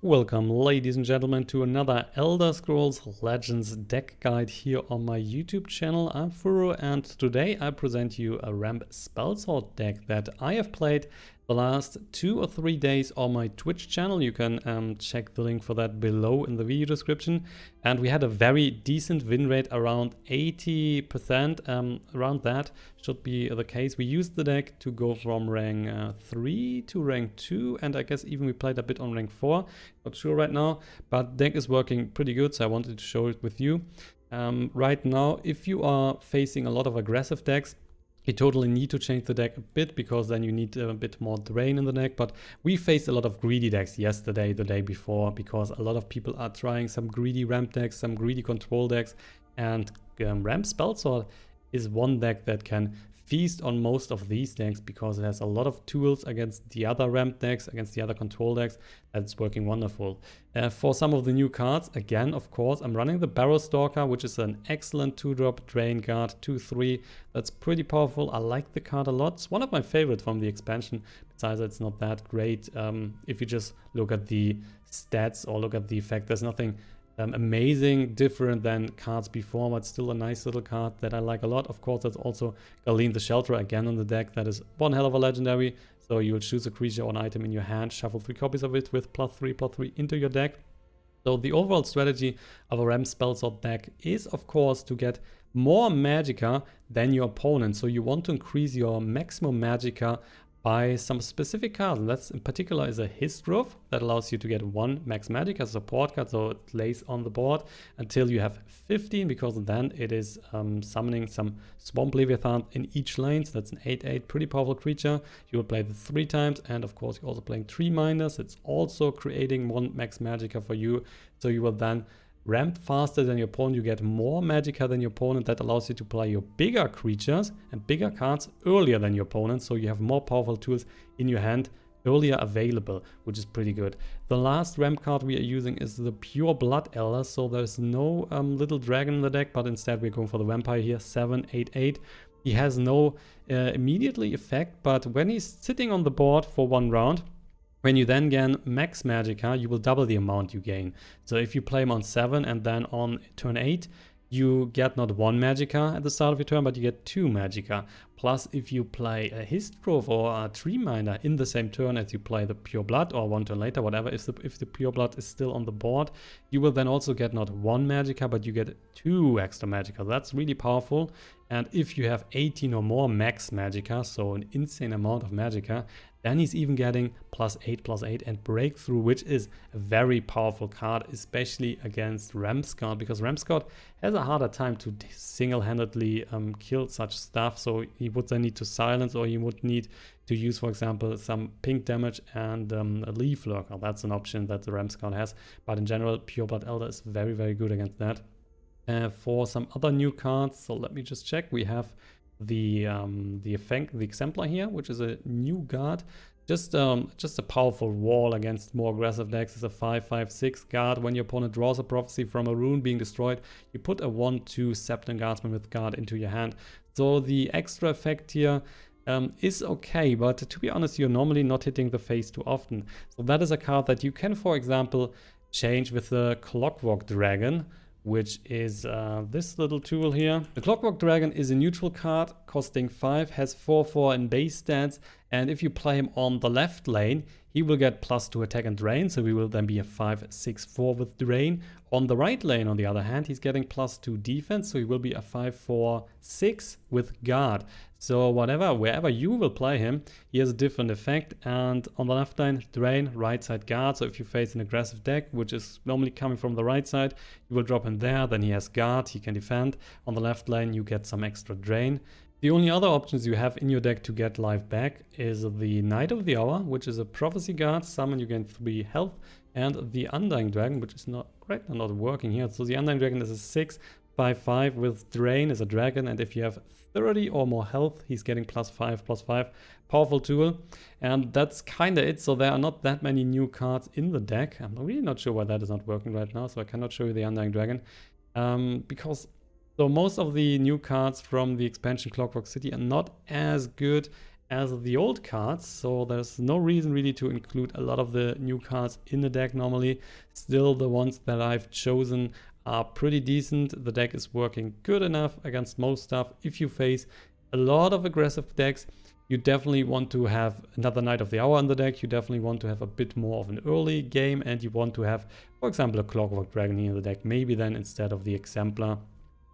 Welcome, ladies and gentlemen, to another Elder Scrolls Legends deck guide here on my YouTube channel. I'm Furo, and today I present you a ramp Spellsword deck that I have played the last 2 or 3 days on my Twitch channel. You can check the link for that below in the video description. And we had a very decent win rate, around 80%. Around that should be the case. We used the deck to go from rank 3 to rank 2, and I guess even we played a bit on rank 4. Not sure right now, but deck is working pretty good, so I wanted to show it with you. Right now, if you are facing a lot of aggressive decks, you totally need to change the deck a bit, because then you need a bit more drain in the deck. But we faced a lot of greedy decks yesterday, the day before, because a lot of people are trying some greedy ramp decks, some greedy control decks, and ramp Spellsword is one deck that can feast on most of these decks, because it has a lot of tools against the other ramp decks, against the other control decks. That's working wonderful. For some of the new cards, again, of course, I'm running the Barrow Stalker, which is an excellent 2-drop drain card, 2/3. That's pretty powerful. I like the card a lot. It's one of my favorites from the expansion. Besides, it's not that great. If you just look at the stats or look at the effect, there's nothing amazing different than cards before, but still a nice little card that I like a lot. Of course, that's also Galyn the Shelterer again on the deck. That is one hell of a legendary. So you'll choose a creature or an item in your hand, shuffle 3 copies of it with +3/+3 into your deck. So the overall strategy of a ramp Spellsword deck is, of course, to get more Magicka than your opponent. So you want to increase your maximum Magicka by some specific cards, and that's in particular is a Hist Grove that allows you to get 1 max Magicka as a support card, so it lays on the board until you have 15, because then it is summoning some Swamp Leviathan in each lane. So that's an 8/8, pretty powerful creature. You will play this 3 times, and of course you're also playing 3 Minders. It's also creating 1 max Magicka for you, so you will then ramp faster than your opponent. You get more Magicka than your opponent. That allows you to play your bigger creatures and bigger cards earlier than your opponent, so you have more powerful tools in your hand earlier available, which is pretty good. The last ramp card we are using is the Pure Blood Elder, so there's no little dragon in the deck, but instead we're going for the vampire here, 7/8/8. He has no immediately effect, but when he's sitting on the board for 1 round, when you then gain max Magicka, you will double the amount you gain. So if you play him on 7 and then on turn 8, you get not 1 Magicka at the start of your turn, but you get 2 Magicka. Plus, if you play a Hist Grove or a Tree Minder in the same turn as you play the Pure Blood, or 1 turn later, whatever, if the Pure Blood is still on the board, you will then also get not 1 Magicka, but you get 2 extra Magicka. That's really powerful. And if you have 18 or more max Magicka, so an insane amount of Magicka, then he's even getting +8/+8 and Breakthrough, which is a very powerful card, especially against Ramscott, because Ramscott has a harder time to single-handedly kill such stuff. So he would then need to silence, or he would need to use, for example, some pink damage and a Leaf Lurker. That's an option that the Ramscott has. But in general, Pure Blood Elder is very, very good against that. For some other new cards, so let me just check. We have the Exemplar here, which is a new guard. Just a powerful wall against more aggressive decks. It's a 5/5/6 guard. When your opponent draws a prophecy from a rune being destroyed, you put a 1/2 Septon Guardsman with guard into your hand. So the extra effect here is okay, but to be honest, you're normally not hitting the face too often. So that is a card that you can, for example, change with the Clockwork Dragon, which is this little tool here. The Clockwork Dragon is a neutral card, costing 5, has 4/4 in base stats, and if you play him on the left lane, he will get +2 attack and drain, so he will then be a 5/6/4 with drain. On the right lane, on the other hand, he's getting +2 defense, so he will be a 5/4/6 with guard. So wherever you will play him, he has a different effect. And on the left lane, drain, right side guard. So if you face an aggressive deck, which is normally coming from the right side, you will drop him there, then he has guard, he can defend. On the left lane, you get some extra drain. The only other options you have in your deck to get life back is the Knight of the Hour, which is a prophecy guard, summon, you gain 3 health, and the Undying Dragon, which is not working here. So the Undying Dragon is a 6/5/5 with drain, is a dragon, and if you have 30 or more health, he's getting +5/+5. Powerful tool, and that's kinda it. So there are not that many new cards in the deck. I'm really not sure why that is not working right now, so I cannot show you the Undying Dragon, because so most of the new cards from the expansion Clockwork City are not as good as the old cards, so there's no reason really to include a lot of the new cards in the deck normally. Still, the ones that I've chosen are pretty decent. The deck is working good enough against most stuff. If you face a lot of aggressive decks, you definitely want to have another Knight of the Hour on the deck. You definitely want to have a bit more of an early game, and you want to have, for example, a Clockwork Dragon here in the deck, maybe then instead of the Exemplar,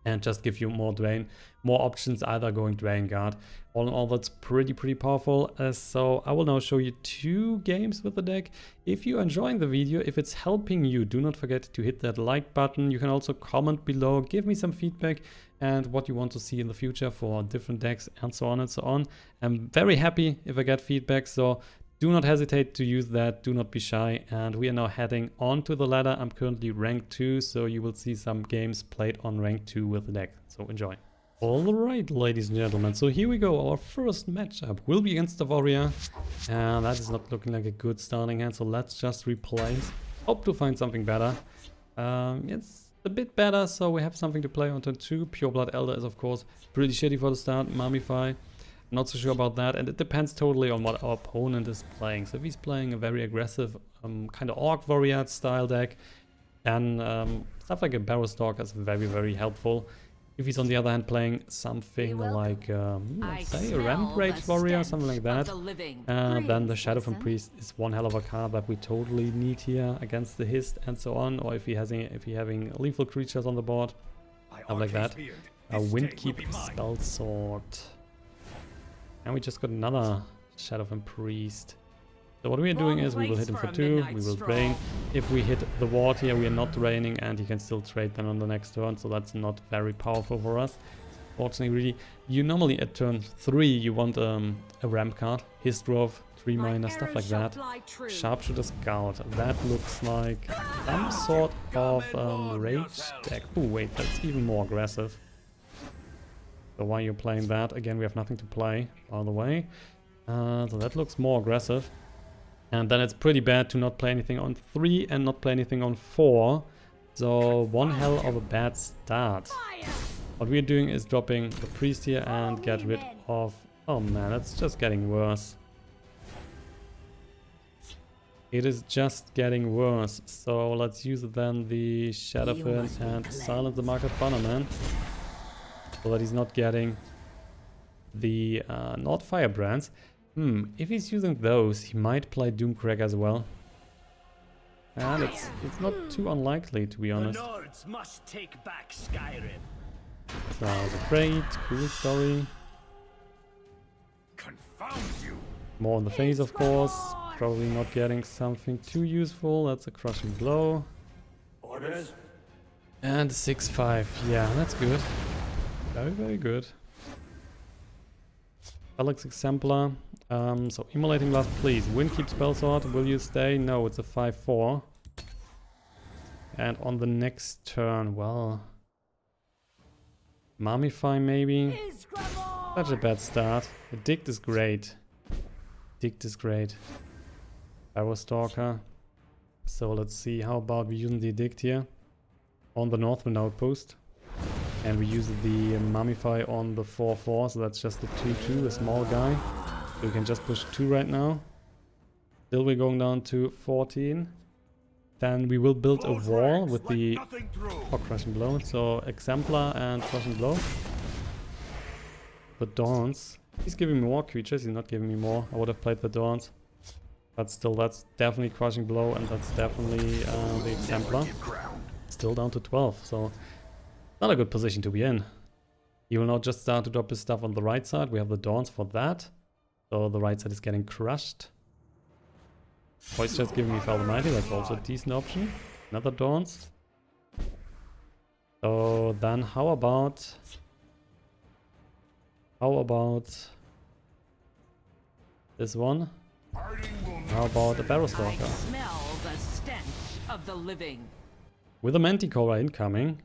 and just give you more drain, more options, either going Dragon Guard. All in all, that's pretty powerful. So I will now show you 2 games with the deck. If you're enjoying the video, if it's helping you, do not forget to hit that like button. You can also comment below, give me some feedback and what you want to see in the future for different decks and so on and so on. I'm very happy if I get feedback, so do not hesitate to use that, do not be shy. And we are now heading on to the ladder. I'm currently rank 2, so you will see some games played on rank 2 with the deck, so enjoy. Alright, ladies and gentlemen, so here we go. Our first matchup will be against the Warrior, and that is not looking like a good starting hand, so let's just replace. Hope to find something better. It's a bit better, so we have something to play on turn 2. Pure Blood Elder is of course pretty shitty for the start. Mummify, not so sure about that, and it depends totally on what our opponent is playing. So if he's playing a very aggressive kind of Orc Warrior style deck, then stuff like a Barrow Stalker is very helpful. If he's on the other hand playing something like, let's say a Rampage Warrior, something like that, then the Shadowfen Priest is one hell of a card that we totally need here against the Hist and so on. Or if you're having lethal creatures on the board, stuff like that. Windkeep Spellsword. And we just got another Shadowfen Priest. So what we are doing is we will hit him for 2, we will drain. If we hit the ward here, we are not draining, and he can still trade then on the next turn, so that's not very powerful for us. Fortunately, really, you normally at turn 3 you want a ramp card, Hist Grove, 3-mana, stuff like that. Sharpshooter Scout, that looks like some sort of rage deck. Oh wait, that's even more aggressive. So why are you playing that? Again, we have nothing to play, by the way. So that looks more aggressive. And then it's pretty bad to not play anything on 3 and not play anything on 4. So one hell of a bad start. What we're doing is dropping the priest here and get rid of... Oh man, it's just getting worse. It is just getting worse. So let's use then the Shadowfen and silence the Market Bannerman, so that he's not getting the Nord Firebrands. If he's using those, he might play Doomcrack as well. And it's not too unlikely, to be honest. The Nords must take back Skyrim. So the great, cool story. Confound you. More on the face, of course. Probably not getting something too useful. That's a crushing blow. Orders. And 6-5. Yeah, that's good. Very good. Phalanx Exemplar. So Immolating Blast, please. Windkeep Spellsword. Will you stay? No, it's a 5-4. And on the next turn, well, Mummify maybe. Such a bad start. Edict is great. Barrow Stalker. So let's see, how about we use the Edict here on the Northwind Outpost. And we use the Mummify on the 4-4, so that's just the 2-2, a small guy. So we can just push 2 right now. Still we're going down to 14. Then we will build a wall with the Crushing Blow. So Exemplar and Crushing Blow. The Dawns. He's giving me more creatures, he's not giving me more. I would have played the Dawns. But still, that's definitely Crushing Blow, and that's definitely the Exemplar. Still down to 12, so not a good position to be in. He will now just start to drop his stuff on the right side. We have the Dawns for that. So the right side is getting crushed. Voice just giving me Fall the Mighty, that's also a decent option. Another Dawns. So then how about this one? How about the Barrow Stalker? Smell the stench of the living. With a Mantikora incoming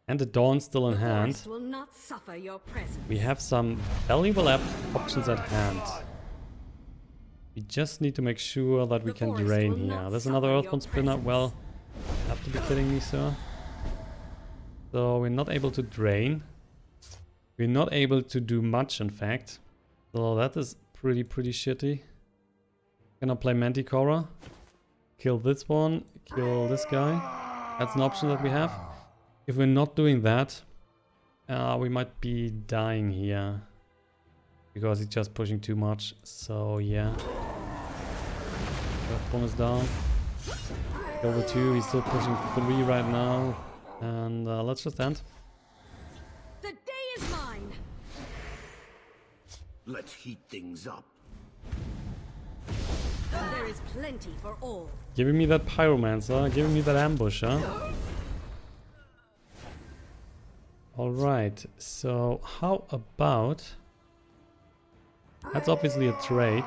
and the Dawn still in hand, will not suffer your presence. we have some valuable options at hand. We just need to make sure that we can drain here. There's another Earthbound Spinner. Well, you have to be kidding me, sir. So we're not able to drain. We're not able to do much, in fact. So that is pretty shitty. Gonna play Mantikora. Kill this one. Kill this guy. That's an option that we have. If we're not doing that, we might be dying here. Because he's just pushing too much. So yeah. Earthborn is down. Over 2. He's still pushing 3 right now. And let's just end. The day is mine. Let's heat things up. There is plenty for all. Giving me that Pyromancer. Giving me that Ambusher. Alright. So how about... That's obviously a trait.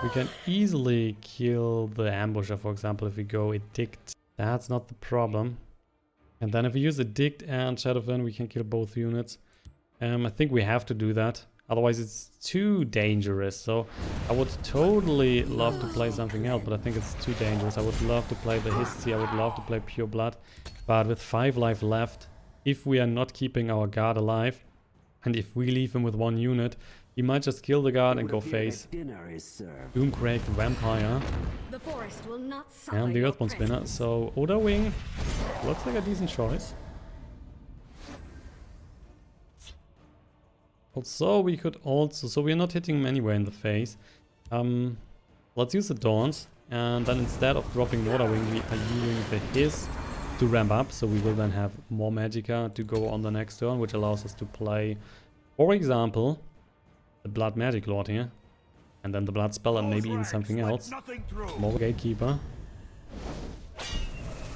We can easily kill the Ambusher, for example, if we go Edict. That's not the problem. And then if we use Edict and Shadowfen, we can kill both units. I think we have to do that. Otherwise it's too dangerous. So I would totally love to play something else, but I think it's too dangerous. I would love to play the Hist. I would love to play Pure Blood. But with 5 life left, if we are not keeping our guard alive, and if we leave him with 1 unit, he might just kill the guard and go face Doomcrake Vampire The forest will not suffer and the your Earthborn Spinner. presence. So Odahviing looks like a decent choice. Also, we could also, so we're not hitting him anywhere in the face. Let's use the Dawns, and then instead of dropping Odahviing, we are using the Hist to ramp up. So we will then have more Magicka to go on the next turn, which allows us to play, for example, the Blood Magic Lord here, and then the Blood Spell, and maybe even something else. More Gatekeeper,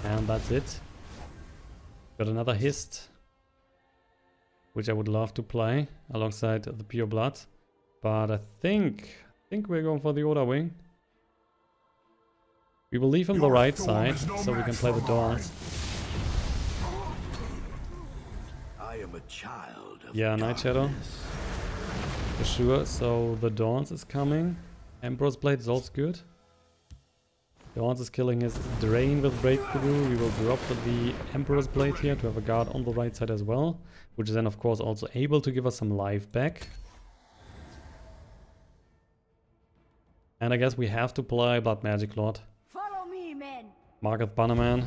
and that's it. Got another Hist, which I would love to play alongside the Pure Blood, but I think we're going for the Odahviing. We will leave him the right side, so we can play the Dawns. I am a child of Yeah, Night Shadow. For sure, so the Dawns is coming. Emperor's Blade is also good. Dawns is killing his Drain with Breakthrough. We will drop the Emperor's Blade here to have a guard on the right side as well, which is then of course also able to give us some life back. And I guess we have to play Blood Magic Lord. Follow me, men. Marketh Bannerman,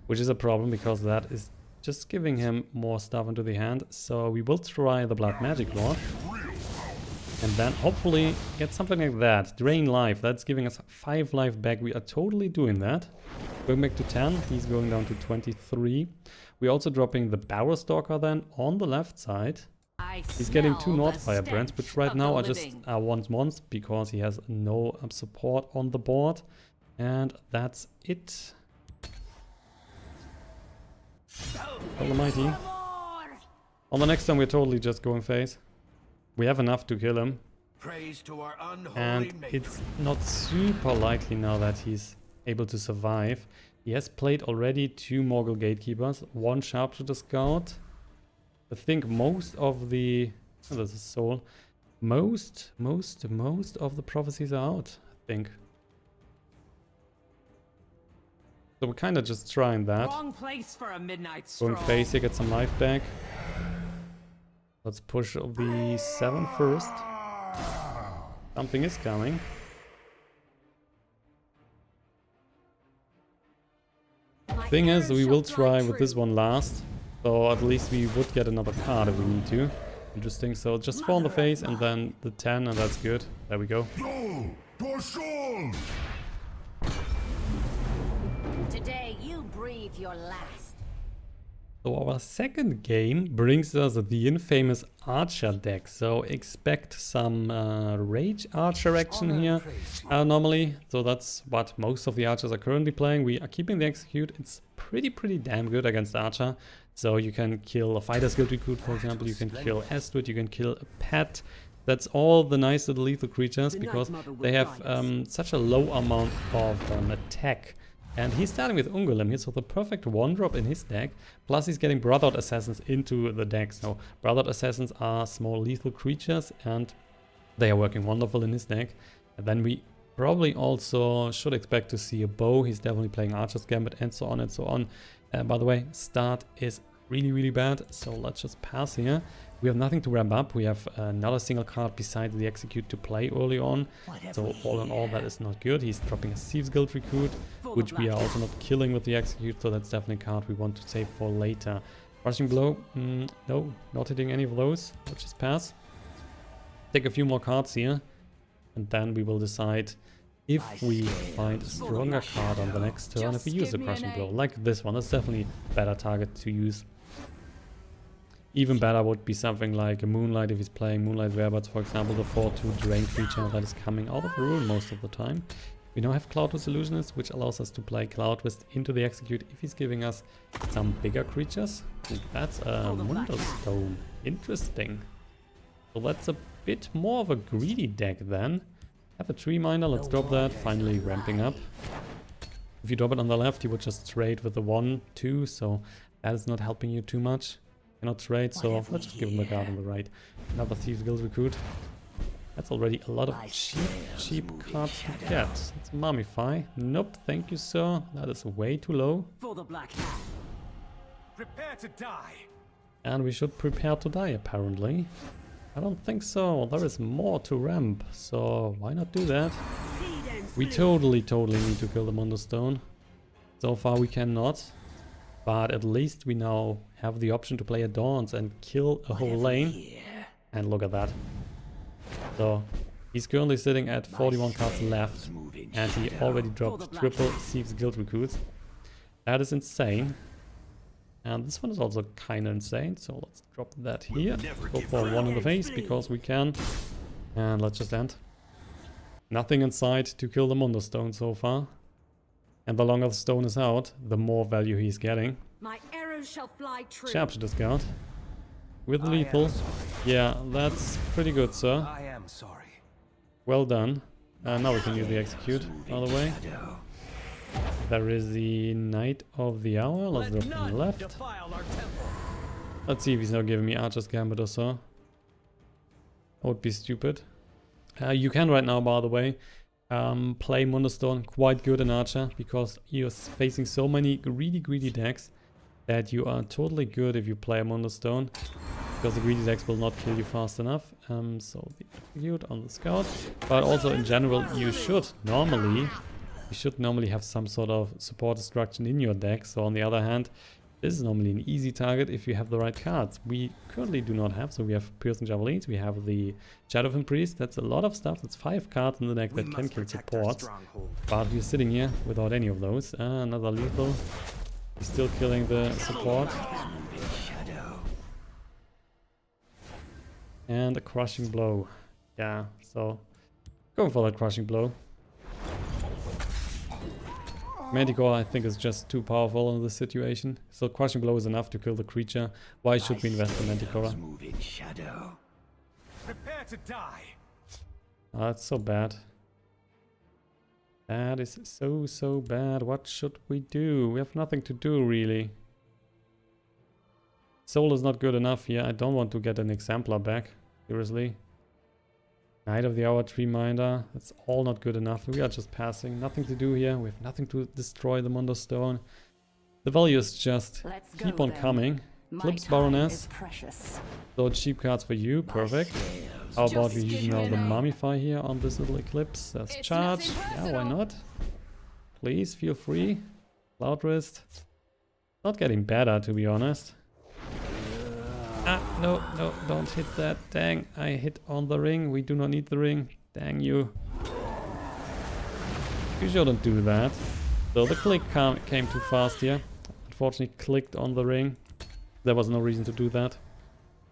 which is a problem because that is just giving him more stuff into the hand. So we will try the Blood Magic Lord. And then hopefully get something like that. Drain life, that's giving us 5 life back. We are totally doing that. Going back to 10, he's going down to 23. We're also dropping the Barrow Stalker then on the left side. He's getting 2 Northfire Brands, which right now are just 1/1s because he has no support on the board. And that's it. Almighty. On the next turn we're totally just going face. We have enough to kill him. praise to our unholy And maker. it's not super likely now that he's able to survive. He has played already 2 Morgul Gatekeepers, 1 Sharpshooter Scout. I think most of the... Oh, there's a soul. Most of the prophecies are out, I think. So we're kind of just trying that. Wrong place for a midnight Going stroll. face here, get some life back. Let's push the 7 first. Something is coming. Thing is, we will try with this one last. So at least we would get another card if we need to. Interesting, so just 4 on the face and then the 10 and that's good. There we go. Today you breathe your last. So our second game brings us the infamous Archer deck. So expect some Rage Archer action here normally. So that's what most of the Archers are currently playing. We are keeping the Execute. It's pretty damn good against Archer. So you can kill a Fighter's Guild Recruit, for example. You can kill Astrid. You can kill a Pet. That's all the nice little lethal creatures because they have such a low amount of attack. And he's starting with Ungolem here, so the perfect 1-drop in his deck. Plus he's getting Brothered Assassins into the deck. So Brothered Assassins are small lethal creatures and they are working wonderful in his deck. And then we probably also should expect to see a bow. He's definitely playing Archer's Gambit and so on and so on. By the way, start is really bad, so let's just pass here. We have nothing to ramp up. We have another single card besides the Execute to play early on. So all in all, that is not good. He's dropping a Thieves Guild Recruit, which we are also not killing with the Execute. So that's definitely a card we want to save for later. Crushing Blow. No, not hitting any of those. Let's just pass. Take a few more cards here. And then we will decide if we find a stronger card on the next turn. If we use the Crushing Blow. Like this one. That's definitely a better target to use. Even better would be something like a Moonlight if he's playing Moonlight Werebirds, for example, the 4/2 Drain creature that is coming out of the rule most of the time. We now have Cloudrest Illusionist, which allows us to play Cloudrest into the Execute if he's giving us some bigger creatures. Ooh, that's a Wonderstone. Interesting. So that's a bit more of a greedy deck then. Have a Tree Minder, let's drop that. Finally ramping up. If you drop it on the left, you would just trade with the 1/2, so that is not helping you too much. Cannot trade, so let's just give him the guard on the right. Another Thieves Guild Recruit. That's already a lot of cheap cards to get. It's Mummify. Nope, thank you, sir. That is way too low. For the black hand. Prepare to die. And we should prepare to die, apparently. I don't think so. There is more to ramp, so why not do that? We totally need to kill the Wonderstone. So far we cannot. But at least we now have the option to play Adorns and kill a whole lane. And look at that. So he's currently sitting at 41 cards left. And he already dropped triple Thieves Guild Recruits. That is insane. And this one is also kind of insane. So let's drop that here. Go for one in the face because we can. And let's just end. Nothing inside to kill the Wonderstone so far. And the longer the stone is out, the more value he's getting. My arrows shall fly true. Sharpshooter Scout. With lethal. Yeah, that's pretty good, sir. I am sorry. Well done. Now we can use the Execute, by the way. There is the Knight of the Hour. Let's drop on the left. Let's see if he's now giving me Archer's Gambit or so. That would be stupid. You can right now, by the way, play Wonderstone quite good in Archer, because you're facing so many greedy decks that you are totally good if you play a Wonderstone, because the greedy decks will not kill you fast enough. So the Execute on the Scout, but also in general you should normally have some sort of support destruction in your deck. So on the other hand, this is normally an easy target if you have the right cards. We currently do not have, so we have Piercing Javelins, we have the Shadowfen Priest. That's a lot of stuff. That's 5 cards in the deck that can kill supports. But we're sitting here without any of those. Another lethal. He's still killing the support. And a Crushing Blow. Yeah, so going for that Crushing Blow. Mantikora, I think, is just too powerful in this situation. So Crushing Blow is enough to kill the creature. Why should we invest in Mantikora? Prepare to die. Oh, that's so bad. That is so bad. What should we do? We have nothing to do, really. Soul is not good enough here. I don't want to get an Exemplar back. Seriously. Knight of the Hour, Tree Minder. That's all not good enough. We are just passing. Nothing to do here. We have nothing to destroy the Wonderstone. The value is just keep on coming. Eclipse Baroness. So cheap cards for you. Perfect. How about we use now the Mummify here on this little Eclipse? That's charge. Yeah, why not? Please, feel free. Cloudrest. Not getting better, to be honest. No, don't hit that. Dang, I hit on the ring. We do not need the ring. Dang you. You shouldn't do that. So the click came too fast here. Unfortunately, clicked on the ring. There was no reason to do that.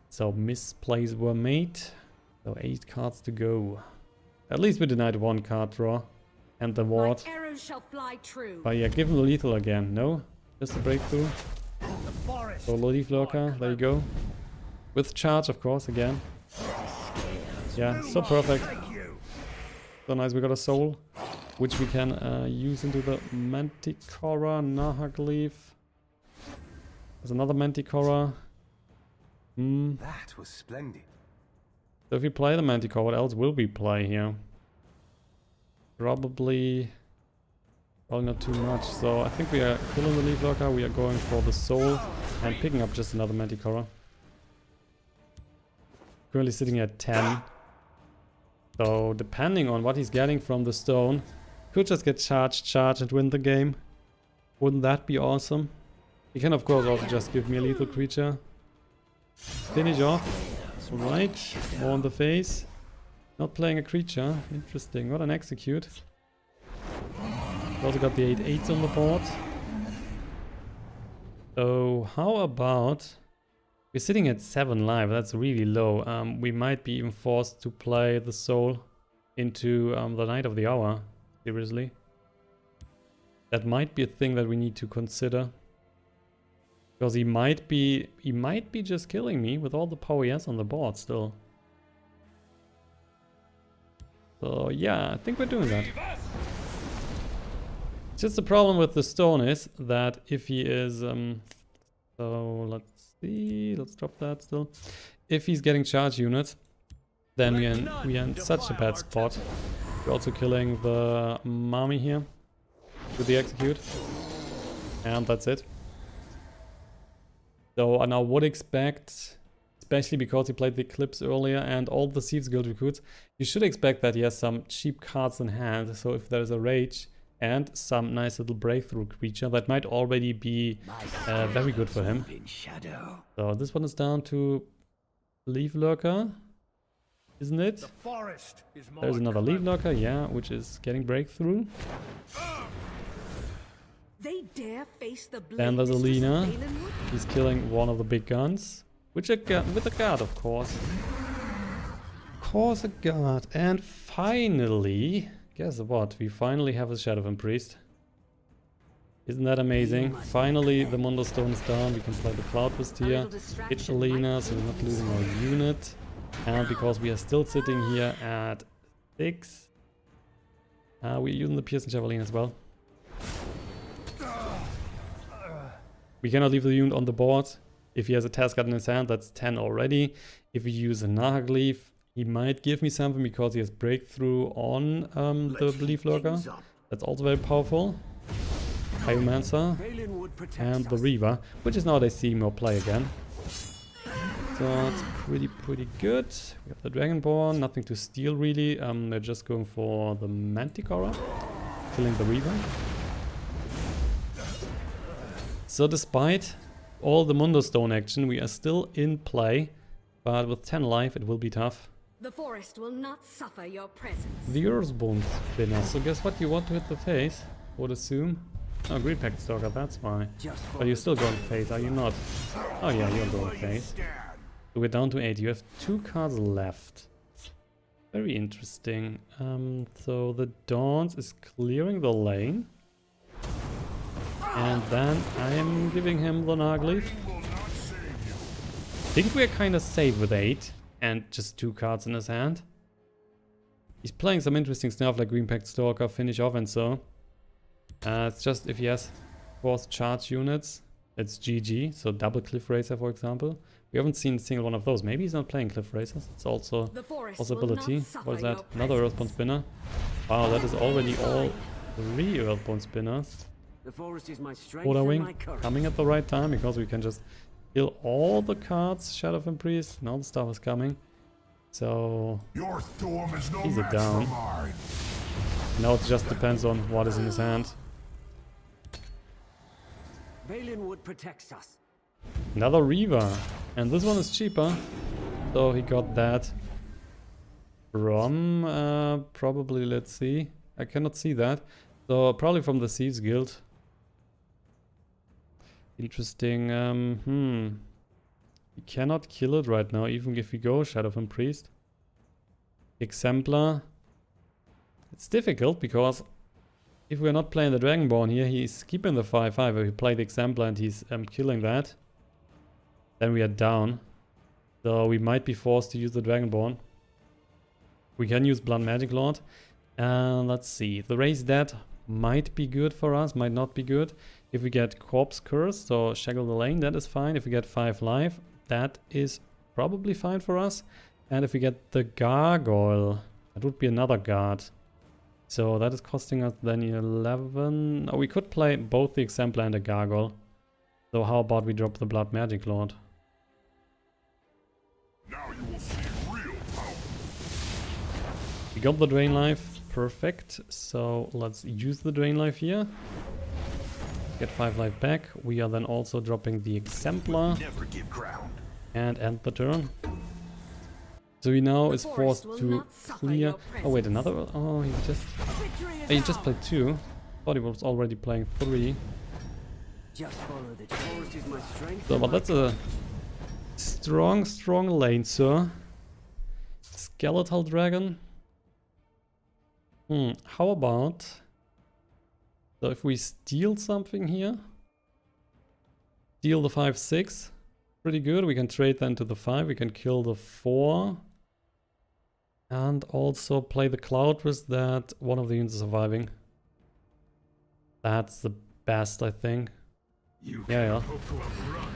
So misplays were made. So 8 cards to go. At least we denied 1 card draw. And the ward. But yeah, give him the lethal again. No? Just a breakthrough. So Leaf Lurker, there you go. With charge, of course, again. Yeah, so perfect. So nice, we got a soul, which we can use into the Mantikora, Nahagliiv. There's another Mantikora. That was splendid. So if we play the Mantikora, what else will we play here? Probably not too much. So I think we are killing the Leaf Lurker, we are going for the soul and picking up just another Mantikora. currently sitting at 10. So depending on what he's getting from the stone, could just get charged and win the game. Wouldn't that be awesome? He can of course also just give me a lethal creature. Finish off. Alright, more on the face. Not playing a creature. Interesting. What an execute. Also got the 8/8s on the board. So how about... We're sitting at 7 life, that's really low. We might be even forced to play the soul into the Knight of the Hour. Seriously. That might be a thing that we need to consider. Because he might be just killing me with all the power he has on the board still. So yeah, I think we're doing that. Just the problem with the stone is that if he is... so let's see, let's drop that still. If he's getting charge units, then we are in such a bad spot. We're also killing the mummy here with the execute. And that's it. So I now would expect, especially because he played the Eclipse earlier and all the Thieves Guild recruits, you should expect that he has some cheap cards in hand. So if there's a Rage and some nice little breakthrough creature, that might already be very good for him. So this one is down to Leaf Lurker, isn't it? There's another Leaf Lurker, yeah, which is getting breakthrough. They dare face the blade. Then there's Alina. He's killing one of the big guns. With a guard, of course. Of course, a guard. And finally, guess what? We finally have a Shadowfen Priest. Isn't that amazing? Finally, the Mondo Stone is down. We can play the Cloudrest here. Hit Alina, so we're not losing our unit. And because we are still sitting here at 6, we're using the Piercing Javelin as well. We cannot leave the unit on the board. If he has a TES card in his hand, that's 10 already. If we use a Nahagliiv, he might give me something because he has breakthrough on the Leaf Lurker. That's also very powerful. Biomancer and the Reaver, which is nowadays seeing more play again. So it's pretty good. We have the Dragonborn, nothing to steal really. They're just going for the Mantikora, killing the Reaver. So despite all the Mundo Stone action, we are still in play, but with 10 life it will be tough. The forest will not suffer your presence. The Earthbone Spinner, so guess what, you want to hit the face, would assume. Oh, Green Pact Stalker, that's why. But you're still going face, are you not? Oh yeah, you're going face. So we're down to 8, you have 2 cards left. Very interesting. So the Dawns is clearing the lane. And then I am giving him the Nahagliiv. I think we're kind of safe with 8 and just 2 cards in his hand. He's playing some interesting stuff like Green Pact Stalker, finish off and so. It's just if he has 4th charge units, it's GG. So double Cliff Racer, for example. We haven't seen a single one of those. Maybe he's not playing Cliff Racers. It's also a possibility. What is that? Another Earthbone Spinner. Wow, that is already all 3 Earthbone Spinners. Odahviing coming at the right time because we can just kill all the cards. Shadowfen Priest and all the stuff is coming. So he's a down. Now it just depends on what is in his hand. Valenwood protects us. Another Reaver, and this one is cheaper. So he got that from probably, let's see. I cannot see that. So probably from the Thieves Guild. Interesting. We cannot kill it right now, even if we go Shadowfen Priest. Exemplar. It's difficult because if we're not playing the Dragonborn here, he's keeping the 5/5. If we play the Exemplar and he's killing that, then we are down. So we might be forced to use the Dragonborn. We can use Blood Magic Lord. Let's see. The Raise Dead might be good for us, might not be good. If we get Corpse Curse, so Shackle the Lane, that is fine. If we get 5 life, that is probably fine for us. And if we get the Gargoyle, that would be another guard. So that is costing us then 11. Oh, we could play both the Exemplar and the Gargoyle. So how about we drop the Blood Magic Lord? Now you will see We got the Drain Life, perfect. So let's use the Drain Life here. Get 5 life back. We are then also dropping the Exemplar. Never give ground. And end the turn. So he now is forced to clear... Oh wait, another... Oh, he just played 2. Thought he was already playing 3. Just follow the forest is my strength. So, but that's a strong lane, sir. Skeletal Dragon. How about... So if we steal something here... Steal the 5/6. Pretty good. We can trade then to the 5. We can kill the 4. And also play the Cloudrest that one of the units is surviving. That's the best, I think. Yeah.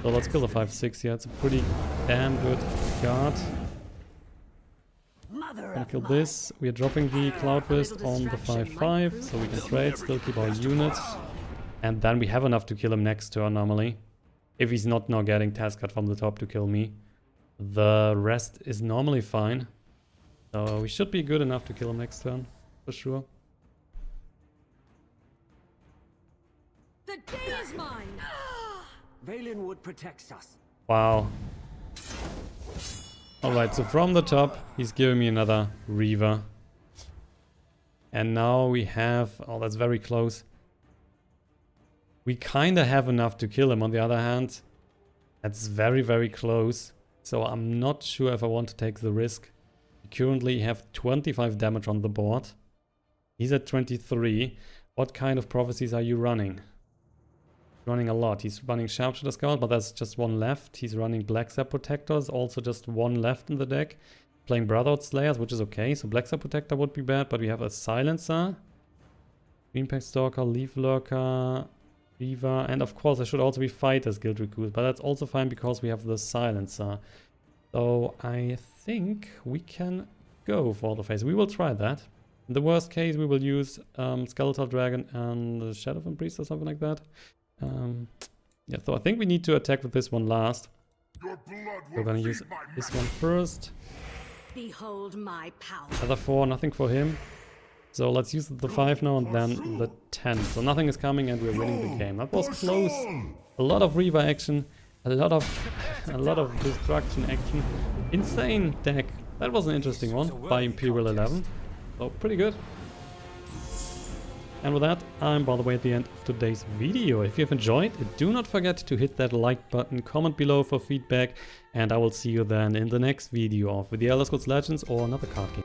So let's kill the 5/6 here. It's a pretty damn good guard. Gonna kill this. We are dropping the Cloudrest on the 5/5, so we can trade, still keep our units. And then we have enough to kill him next turn normally. If he's not now getting task cut from the top to kill me. The rest is normally fine. So we should be good enough to kill him next turn, for sure. The day is mine. Valenwood protects us. Wow. Alright, so from the top, he's giving me another Reaver. And now we have... Oh, that's very close. We kinda have enough to kill him. On the other hand, that's very close. So I'm not sure if I want to take the risk. We currently have 25 damage on the board. He's at 23. What kind of prophecies are you running? Running a lot. He's running Sharpshooter Scout, but there's just 1 left. He's running Black Sap Protectors, also just 1 left in the deck. Playing Brotherhood Slayers, which is okay. So Black Sap Protector would be bad, but we have a Silencer, Greenpack Stalker, Leaf Lurker, Reaver, and of course there should also be Fighters Guild Recruit, but that's also fine because we have the Silencer. So I think we can go for the face. We will try that. In the worst case, we will use Skeletal Dragon and the Shadowfen Priest or something like that. Yeah, so I think we need to attack with this one last. We're gonna use this one first. Behold my power. Other 4, nothing for him. So let's use the 5 now and then the 10. So nothing is coming and we're winning the game. That was close. A lot of Reaver action, a lot of destruction action. Insane deck. That was an interesting one by Imperial 11. So pretty good. And with that, I'm by the way at the end of today's video. If you've enjoyed, do not forget to hit that like button, comment below for feedback, and I will see you then in the next video of the Elder Scrolls Legends or another card game.